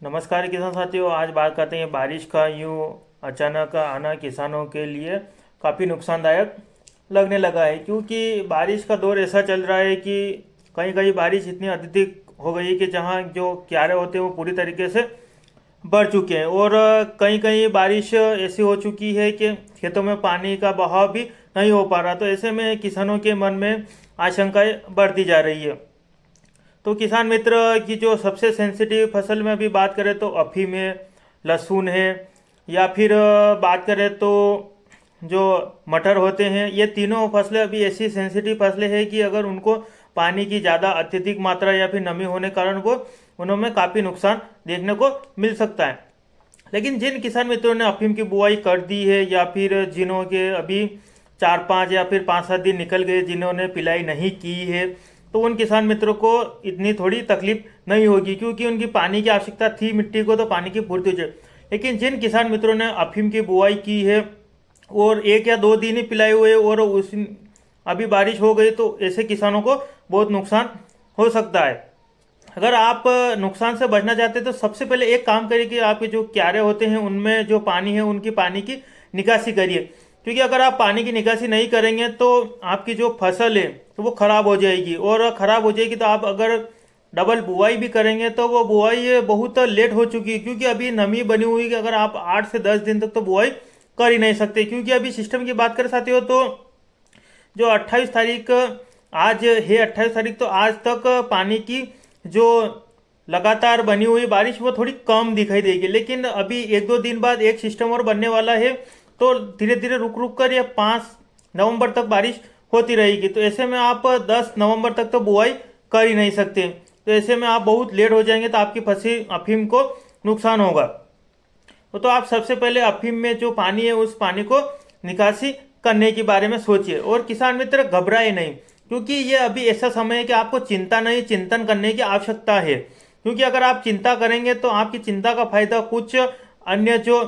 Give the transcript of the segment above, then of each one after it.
नमस्कार किसान साथियों। आज बात करते हैं बारिश का। यूँ अचानक आना किसानों के लिए काफ़ी नुकसानदायक लगने लगा है, क्योंकि बारिश का दौर ऐसा चल रहा है कि कहीं कहीं बारिश इतनी अत्यधिक हो गई है कि जहाँ जो क्यारे होते हैं वो पूरी तरीके से बढ़ चुके हैं, और कहीं कहीं बारिश ऐसी हो चुकी है कि खेतों में पानी का बहाव भी नहीं हो पा रहा। तो ऐसे में किसानों के मन में आशंकाएं बढ़ती जा रही है। तो किसान मित्र की जो सबसे सेंसिटिव फसल में अभी बात करें तो अफीम है, लहसुन है, या फिर बात करें तो जो मटर होते हैं, ये तीनों फसलें अभी ऐसी सेंसिटिव फसलें हैं कि अगर उनको पानी की ज़्यादा अत्यधिक मात्रा या फिर नमी होने के कारण वो उनमें काफ़ी नुकसान देखने को मिल सकता है। लेकिन जिन किसान मित्रों ने अफीम की बुआई कर दी है, या फिर जिन्हों के अभी 4-5 या फिर 5-7 दिन निकल गए, जिन्होंने पिलाई नहीं की है, तो उन किसान मित्रों को इतनी थोड़ी तकलीफ नहीं होगी, क्योंकि उनकी पानी की आवश्यकता थी, मिट्टी को तो पानी की पूर्ति हो जाए। लेकिन जिन किसान मित्रों ने अफीम की बुआई की है और 1 या 2 दिन ही पिलाए हुए और उस अभी बारिश हो गई, तो ऐसे किसानों को बहुत नुकसान हो सकता है। अगर आप नुकसान से बचना चाहते हैं तो सबसे पहले एक काम करिए कि आपके जो क्यारे होते हैं उनमें जो पानी है उनकी पानी की निकासी करिए, क्योंकि अगर आप पानी की निकासी नहीं करेंगे तो आपकी जो फसल है तो वो खराब हो जाएगी, और खराब हो जाएगी तो आप अगर डबल बुआई भी करेंगे तो वो बुआई बहुत लेट हो चुकी है, क्योंकि अभी नमी बनी हुई है कि अगर आप 8 से 10 दिन तक तो बुआई कर ही नहीं सकते। क्योंकि अभी सिस्टम की बात कर साथियों तो जो 28 तारीख आज है, 28 तारीख, तो आज तक पानी की जो लगातार बनी हुई बारिश वो थोड़ी कम दिखाई देगी। लेकिन अभी 1-2 दिन बाद एक सिस्टम और बनने वाला है, तो धीरे धीरे रुक रुक कर ये 5 नवंबर तक बारिश होती रहेगी। तो ऐसे में आप 10 नवंबर तक तो बुआई कर ही नहीं सकते, तो ऐसे में आप बहुत लेट हो जाएंगे, तो आपकी फसल अफीम को नुकसान होगा। तो आप सबसे पहले अफीम में जो पानी है उस पानी को निकासी करने के बारे में सोचिए। और किसान मित्र घबराए नहीं, क्योंकि ये अभी ऐसा समय है कि आपको चिंता नहीं चिंतन करने की आवश्यकता है। क्योंकि अगर आप चिंता करेंगे तो आपकी चिंता का फायदा कुछ अन्य जो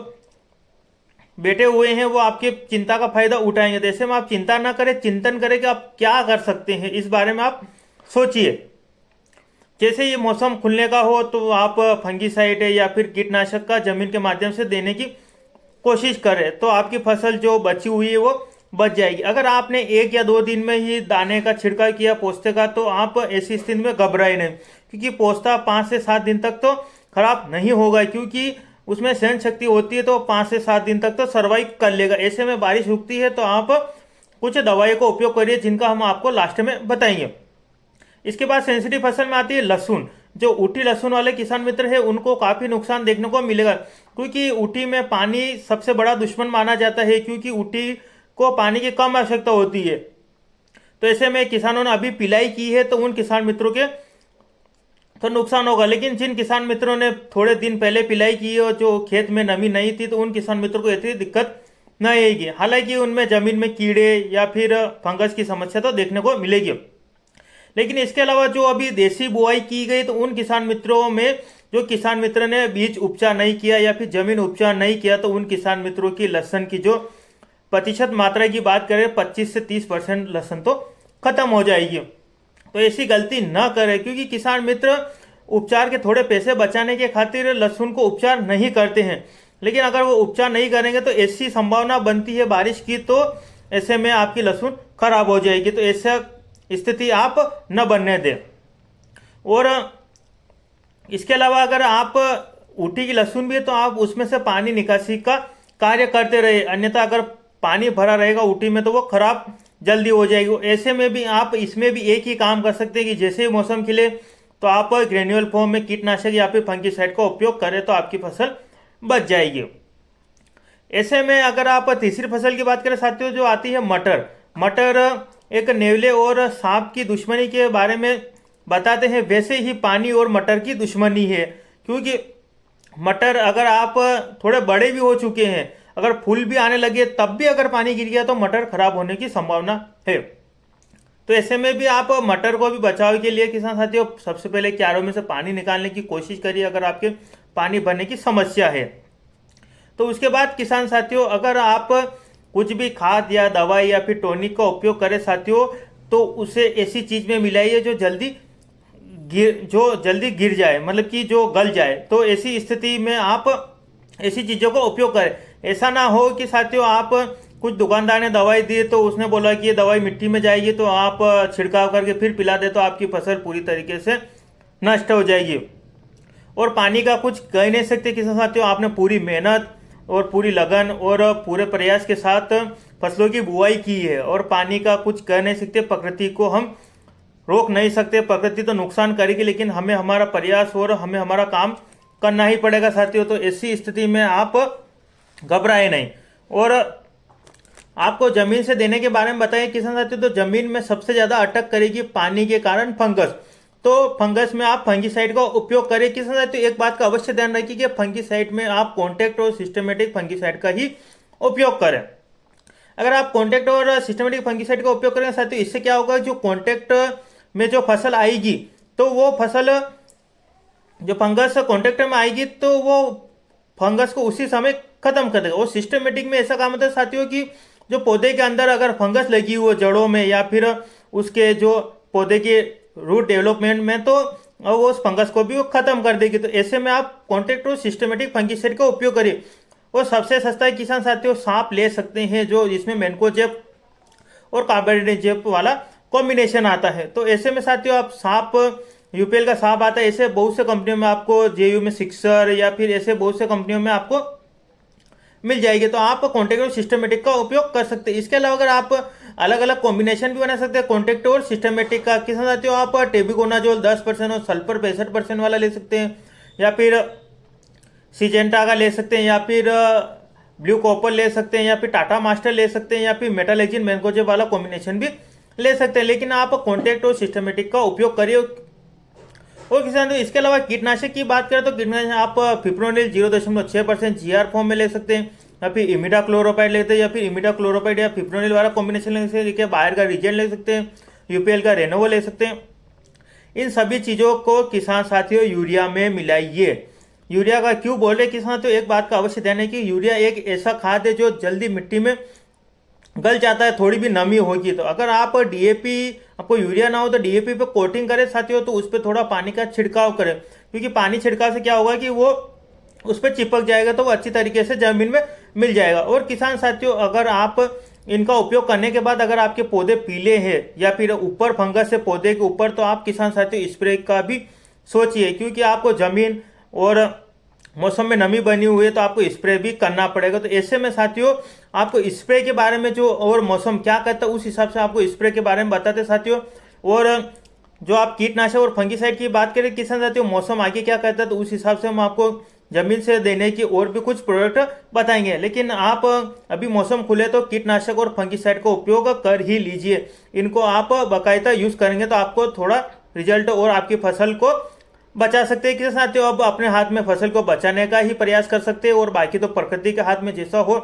बैठे हुए हैं वो आपके चिंता का फायदा उठाएंगे। तो ऐसे में आप चिंता ना करें, चिंतन करें कि आप क्या कर सकते हैं, इस बारे में आप सोचिए। जैसे ये मौसम खुलने का हो तो आप फंगीसाइड या फिर कीटनाशक का जमीन के माध्यम से देने की कोशिश करें, तो आपकी फसल जो बची हुई है वो बच जाएगी। अगर आपने 1 या 2 दिन में ही दाने का छिड़काव किया पोस्ते का, तो आप ऐसी स्थिति में घबराए नहीं, क्योंकि पोस्ता 5 से 7 दिन तक तो खराब नहीं होगा, क्योंकि उसमें सहन शक्ति होती है, तो 5 से 7 दिन तक तो सर्वाइव कर लेगा। ऐसे में बारिश रुकती है तो आप कुछ दवाइयों का उपयोग करिए, जिनका हम आपको लास्ट में बताएंगे। इसके बाद सेंसिटिव फसल में आती है लहसुन। जो ऊटी लहसुन वाले किसान मित्र है उनको काफी नुकसान देखने को मिलेगा, क्योंकि ऊटी में पानी सबसे बड़ा दुश्मन माना जाता है, क्योंकि ऊटी को पानी की कम आवश्यकता होती है। तो ऐसे में किसानों ने अभी पिलाई की है तो उन किसान मित्रों के तो नुकसान होगा। लेकिन जिन किसान मित्रों ने थोड़े दिन पहले पिलाई की है और जो खेत में नमी नहीं थी, तो उन किसान मित्रों को इतनी दिक्कत नहीं आएगी। हालांकि उनमें जमीन में कीड़े या फिर फंगस की समस्या तो देखने को मिलेगी। लेकिन इसके अलावा जो अभी देसी बुआई की गई, तो उन किसान मित्रों में जो किसान मित्र ने बीज उपचार नहीं किया या फिर जमीन उपचार नहीं किया, तो उन किसान मित्रों की लहसन की जो प्रतिशत मात्रा की बात करें 25 से 30% लहसन तो खत्म हो जाएगी। तो ऐसी गलती न करें, क्योंकि किसान मित्र उपचार के थोड़े पैसे बचाने के खातिर लहसुन को उपचार नहीं करते हैं। लेकिन अगर वो उपचार नहीं करेंगे तो ऐसी संभावना बनती है बारिश की, तो ऐसे में आपकी लहसुन खराब हो जाएगी। तो ऐसा स्थिति आप न बनने दें। और इसके अलावा अगर आप ऊटी की लहसुन भी है तो आप उसमें से पानी निकासी का कार्य करते रहे, अन्यथा अगर पानी भरा रहेगा ऊटी में तो वो खराब जल्दी हो जाएगी। ऐसे में भी आप इसमें भी एक ही काम कर सकते हैं कि जैसे ही मौसम खिले तो आप ग्रेन्युअल फॉर्म में कीटनाशक या फिर फंगीसाइड का उपयोग करें, तो आपकी फसल बच जाएगी। ऐसे में अगर आप तीसरी फसल की बात करें साथियों, जो आती है मटर। मटर एक नेवले और सांप की दुश्मनी के बारे में बताते हैं, वैसे ही पानी और मटर की दुश्मनी है। क्योंकि मटर अगर आप थोड़े बड़े भी हो चुके हैं, अगर फूल भी आने लगे, तब भी अगर पानी गिर गया तो मटर खराब होने की संभावना है। तो ऐसे में भी आप मटर को भी बचाव के लिए किसान साथियों सबसे पहले क्यारों में से पानी निकालने की कोशिश करिए, अगर आपके पानी भरने की समस्या है। तो उसके बाद किसान साथियों अगर आप कुछ भी खाद या दवाई या फिर टॉनिक का उपयोग करें साथियों, तो उसे ऐसी चीज में मिलाइए जो जल्दी जो जल्दी गिर जाए, मतलब कि जो गल जाए, तो ऐसी स्थिति में आप ऐसी चीज़ों का उपयोग करें। ऐसा ना हो कि साथियों आप कुछ दुकानदार ने दवाई दी तो उसने बोला कि ये दवाई मिट्टी में जाएगी तो आप छिड़काव करके फिर पिला दे तो आपकी फसल पूरी तरीके से नष्ट हो जाएगी। और पानी का कुछ कह नहीं सकते किसान साथियों, आपने पूरी मेहनत और पूरी लगन और पूरे प्रयास के साथ फसलों की बुआई की है और पानी का कुछ कह नहीं सकते। प्रकृति को हम रोक नहीं सकते, प्रकृति तो नुकसान करेगी, लेकिन हमें हमारा प्रयास और हमें हमारा काम करना ही पड़ेगा साथियों। तो ऐसी स्थिति में आप घबराए नहीं। और आपको जमीन से देने के बारे में बताइए किसान साथियों, तो जमीन में सबसे ज्यादा अटक करेगी पानी के कारण फंगस। तो फंगस में आप फंगीसाइड का उपयोग करें किसान साथियों। एक बात का अवश्य ध्यान रखिए कि फंगीसाइड में आप कॉन्टैक्ट और सिस्टमेटिक फंगीसाइड का ही उपयोग करें। अगर आप कॉन्टैक्ट और सिस्टमेटिक फंगीसाइड का उपयोग करेंगे साथियों, इससे क्या होगा, जो कॉन्टैक्ट में जो फसल आएगी तो वो फसल जो फंगस कॉन्टैक्ट में आएगी तो वो फंगस को उसी समय खत्म कर देगा। और सिस्टमेटिक में ऐसा काम होता है साथियों कि जो पौधे के अंदर अगर फंगस लगी हो जड़ों में या फिर उसके जो पौधे के रूट डेवलपमेंट में, तो वो उस फंगस को भी वो खत्म कर देगी। तो ऐसे में आप कॉन्टैक्ट और सिस्टमेटिक फंगीसाइड का उपयोग करिए। और सबसे सस्ता है किसान साथियों, सांप ले सकते हैं जो जिसमें मैनकोजेब और कार्बाइडेजेब वाला कॉम्बिनेशन आता है। तो ऐसे में साथियों आप सांप, यूपीएल का सांप आता है, ऐसे बहुत से कंपनियों में आपको, जेयू में सिक्सर या फिर ऐसे बहुत से कंपनियों में आपको मिल जाएगी। तो आप कॉन्टैक्ट और सिस्टमेटिक का उपयोग कर सकते हैं। इसके अलावा अगर आप अलग अलग कॉम्बिनेशन भी बना सकते हैं कॉन्टैक्ट और सिस्टमेटिक का किसान साथियों, आप टेबिकोनाजोल 10% और सल्फर 65% वाला ले सकते हैं, या फिर सिजेंटा का ले सकते हैं, या फिर ब्लू कॉपर ले सकते हैं, या फिर टाटा मास्टर ले सकते हैं, या फिर मेटालेजिन मैनकोजेब वाला कॉम्बिनेशन भी ले सकते हैं। लेकिन आप कॉन्टैक्ट और सिस्टमेटिक का उपयोग करिए। और किसान तो इसके अलावा कीटनाशक की बात करें तो कीटनाशक आप फिप्रोनिल 0.6% जीआर फॉर्म में ले सकते हैं, या फिर इमिडाक्लोरोपाइड लेते हैं, या फिर इमिडाक्लोरोपाइड या फिप्रोनिल वाला कॉम्बिनेशन ले सकते हैं। देखिए बायर का रीजेंट ले सकते हैं, यूपीएल का रेनोवो ले सकते हैं। इन सभी चीज़ों को किसान साथियों यूरिया में मिलाइए। यूरिया का क्यों बोल रहे किसान, तो एक बात का अवश्य ध्यान है कि यूरिया एक ऐसा खाद है जो जल्दी मिट्टी में गल जाता है, थोड़ी भी नमी होगी तो। अगर आप डीएपी, आपको यूरिया ना हो तो डीएपी पे कोटिंग करें साथियों, तो उस पर थोड़ा पानी का छिड़काव करें, क्योंकि पानी छिड़काव से क्या होगा कि वो उस पर चिपक जाएगा तो वो अच्छी तरीके से जमीन में मिल जाएगा। और किसान साथियों अगर आप इनका उपयोग करने के बाद अगर आपके पौधे पीले हैं या फिर ऊपर फंगस है पौधे के ऊपर, तो आप किसान साथियों स्प्रे का भी सोचिए, क्योंकि आपको जमीन और मौसम में नमी बनी हुई है तो आपको स्प्रे भी करना पड़ेगा। तो ऐसे में साथियों आपको स्प्रे के बारे में जो और मौसम क्या कहता है उस हिसाब से आपको स्प्रे के बारे में बताते साथियों। और जो आप कीटनाशक और फंगीसाइड की बात करें किसान साथियों, मौसम आगे क्या कहता है तो उस हिसाब से हम आपको जमीन से देने की और भी कुछ प्रोडक्ट बताएंगे। लेकिन आप अभी मौसम खुले तो कीटनाशक और फंगीसाइड का उपयोग कर ही लीजिए। इनको आप बाकायदा यूज करेंगे तो आपको थोड़ा रिजल्ट और आपकी फसल को बचा सकते हैं किसान साथियों। अब अपने हाथ में फसल को बचाने का ही प्रयास कर सकते हैं और बाकी तो प्रकृति के हाथ में जैसा हो।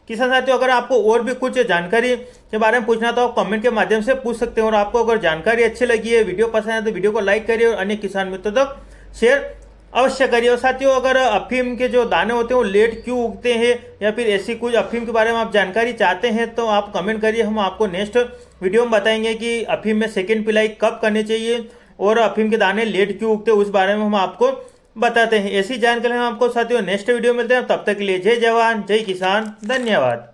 किसान साथियों अगर आपको और भी कुछ जानकारी के बारे में पूछना तो आप कमेंट के माध्यम से पूछ सकते हैं। और आपको अगर जानकारी अच्छी लगी है, वीडियो पसंद है तो वीडियो को लाइक करिए और अन्य किसान मित्रों तक शेयर अवश्य करिए। और साथियों अगर अफीम के जो दाने होते हैं वो लेट क्यों उगते हैं या फिर ऐसी कुछ अफीम के बारे में आप जानकारी चाहते हैं तो आप कमेंट करिए, हम आपको नेक्स्ट वीडियो में बताएंगे कि अफीम में सेकेंड पिलाई कब करनी चाहिए और अफीम के दाने लेट क्यों उगते हैं, उस बारे में हम आपको बताते हैं। ऐसी जानकारी हम आपको साथियों नेक्स्ट वीडियो मिलते हैं। तब तक के लिए जय जवान जय किसान, धन्यवाद।